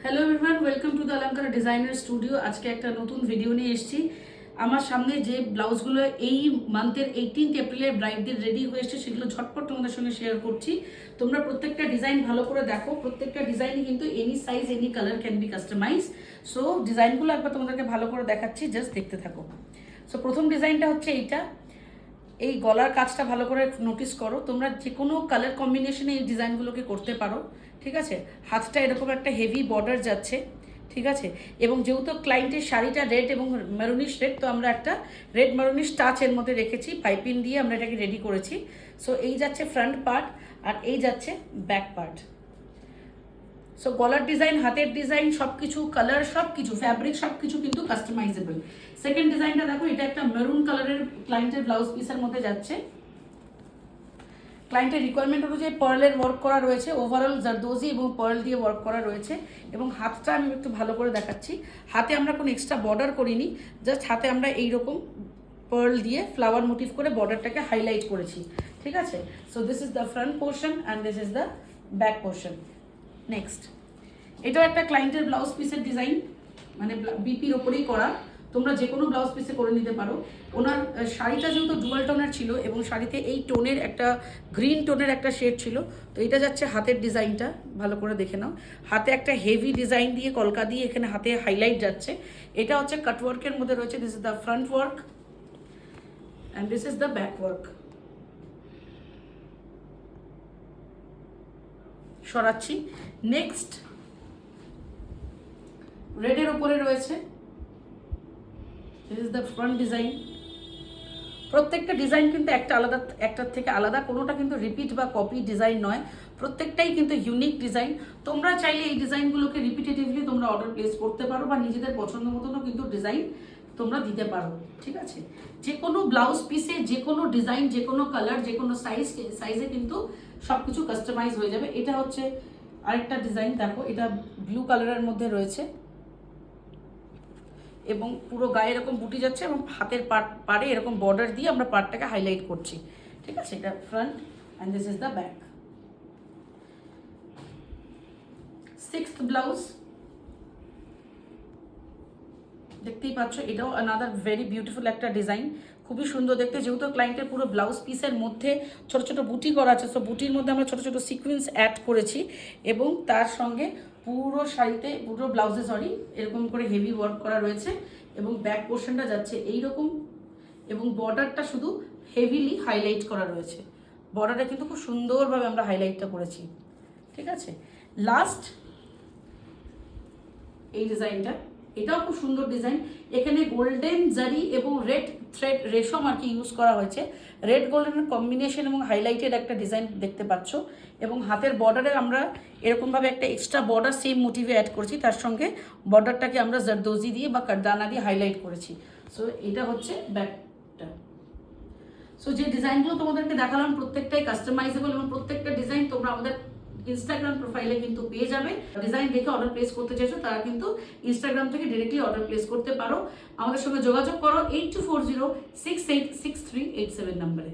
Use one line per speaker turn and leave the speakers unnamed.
Hello everyone, welcome to the অলঙ্কার designer studio. আজকে একটা নতুন ভিডিও নিয়ে এসেছি। আমার সামনে যে ব্লাউজগুলো এই মান্থের 18 এপ্রিলে ব্রাইডদের রেডি হয়ে এসছে সেগুলো ঝটপট তোমাদের সঙ্গে শেয়ার করছি। তোমরা প্রত্যেকটা ডিজাইন ভালো করে দেখো। প্রত্যেকটা ডিজাইনই কিন্তু any size any colour can be customise. So ডিজাইনগুলো একবার তোমাদেরকে ভালো করে দেখাচ্ছি, জাস্ট দেখতে থাকো। সো প্রথম ডিজাইনটা হচ্ছে এইটা। এই গলার কাজটা ভালো করে নোটিস করো। তোমরা যে কোনো কালার কম্বিনেশনে এই ডিজাইনগুলোকে করতে পারো, ঠিক আছে। হাতটা এরকম একটা হেভি বর্ডার যাচ্ছে, ঠিক আছে। এবং যেহেতু ক্লায়েন্টের শাড়িটা রেড এবং মেরুনিশ রেড, তো আমরা একটা রেড মেরুনিশ টাচ এর মধ্যে রেখেছি, পাইপিং দিয়ে আমরা এটাকে রেডি করেছি। সো এই যাচ্ছে ফ্রন্ট পার্ট আর এই যাচ্ছে ব্যাক পার্ট। সো গলার ডিজাইন, হাতের ডিজাইন, সব কিছু কালার, সব কিছু ফ্যাব্রিক, সব কিছু কিন্তু কাস্টমাইজেবল। সেকেন্ড ডিজাইনটা দেখো, এটা একটা মেরুন কালারের ক্লায়েন্টের ব্লাউজ পিসের মধ্যে যাচ্ছে। ক্লায়েন্টের রিকোয়ারমেন্ট অনুযায়ী পার্লের ওয়ার্ক করা রয়েছে, ওভারঅল জারদোজি এবং পার্ল দিয়ে ওয়ার্ক করা রয়েছে। এবং হাতটা আমি একটু ভালো করে দেখাচ্ছি। হাতে আমরা কোনো এক্সট্রা বর্ডার করিনি, জাস্ট হাতে আমরা এইরকম পার্ল দিয়ে ফ্লাওয়ার মোটিভ করে বর্ডারটাকে হাইলাইট করেছি, ঠিক আছে। So this is the front portion and this is the back portion. Next, এটাও একটা ক্লায়েন্টের ব্লাউজ পিসের ডিজাইন, মানে বিপির ওপরেই করা। তোমরা যে কোনো ব্লাউজ পিসে করে নিতে পারো। ওনার শাড়িটা যেহেতু ডুয়াল টোনের ছিল এবং শাড়িতে এই টোনের একটা গ্রিন টোনের একটা শেড ছিল, তো এটা যাচ্ছে হাতের ডিজাইনটা, ভালো করে দেখে নাও। হাতে একটা হেভি ডিজাইন দিয়ে কলকা দিয়ে এখানে হাতে হাইলাইট যাচ্ছে। এটা হচ্ছে কাটওয়ার্কের মধ্যে রয়েছে। This is the front work and this is the back work. সরাচ্ছি। নেক্সট, রেডের ওপরে রয়েছে। This is the front design. প্রত্যেকটা ডিজাইন কিন্তু একটা আলাদা, একটার থেকে আলাদা, কোনোটা কিন্তু রিপিট বা কপি ডিজাইন নয়, প্রত্যেকটাই কিন্তু ইউনিক ডিজাইন। তোমরা চাইলে এই ডিজাইনগুলোকে রিপিটেটিভলি তোমরা অর্ডার প্লেস করতে পারো বা নিজেদের পছন্দ মতনও কিন্তু ডিজাইন তোমরা দিতে পারো, ঠিক আছে। যে কোনো ব্লাউজ পিসে যে কোনো ডিজাইন, যে কোনো কালার, যে কোনো সাইজে কিন্তু সব কিছু কাস্টমাইজ হয়ে যাবে। এটা হচ্ছে আরেকটা ডিজাইন, দেখো এটা ব্লু কালারের মধ্যে রয়েছে এবং পুরো গায়ে এরকম বুটি যাচ্ছে এবং হাতের পাড়ে এরকম বর্ডার দিয়ে আমরা পার্টটাকে হাইলাইট করছি, ঠিক আছে। এটা front and this is the back. Sixth blouse দেখতেই পাচ্ছ, এটাও আনাদার ভেরি বিউটিফুল একটা ডিজাইন, খুবই সুন্দর দেখতে। যেহেতু ক্লায়েন্টের পুরো ব্লাউজ পিসের মধ্যে ছোট ছোট বুটি করা আছে, সো বুটির মধ্যে আমরা ছোট ছোট সিকোয়েন্স অ্যাড করেছি এবং তার সঙ্গে পুরো শাড়িতে, পুরো ব্লাউজে এরকম করে হেভি ওয়ার্ক করা রয়েছে এবং ব্যাক পোর্শনটা যাচ্ছে এইরকম এবং বর্ডারটা শুধু হেভিলি হাইলাইট করা রয়েছে। বর্ডারটা কিন্তু খুব সুন্দরভাবে আমরা হাইলাইটটা করেছি, ঠিক আছে। লাস্ট এই ডিজাইনটা, এটাও খুব সুন্দর ডিজাইন। এখানে গোল্ডেন জারি এবং রেড থ্রেড রেশম আর কি ইউজ করা হয়েছে। রেড গোল্ডেনের কম্বিনেশন এবং হাইলাইটেড একটা ডিজাইন দেখতে পাচ্ছ। এবং হাতের বর্ডারে আমরা এরকমভাবে একটা এক্সট্রা বর্ডার সেম মোটিভে অ্যাড করেছি, তার সঙ্গে বর্ডারটাকে আমরা জারদোজি দিয়ে বা কারদানা দিয়ে হাইলাইট করেছি। সো এটা হচ্ছে ব্যাকটা। সো যে ডিজাইনগুলো তোমাদেরকে দেখালাম প্রত্যেকটাই কাস্টমাইজেবল এবং প্রত্যেকটা ডিজাইন তোমরা আমাদের ইনস্টাগ্রাম প্রোফাইলে কিন্তু পেয়ে যাবে। ডিজাইন দেখে অর্ডার প্লেস করতে চাইছো তারা কিন্তু ইনস্টাগ্রাম থেকে ডিরেক্টলি অর্ডার প্লেস করতে পারো। আমাদের সঙ্গে যোগাযোগ করো 8240686387 নাম্বারে।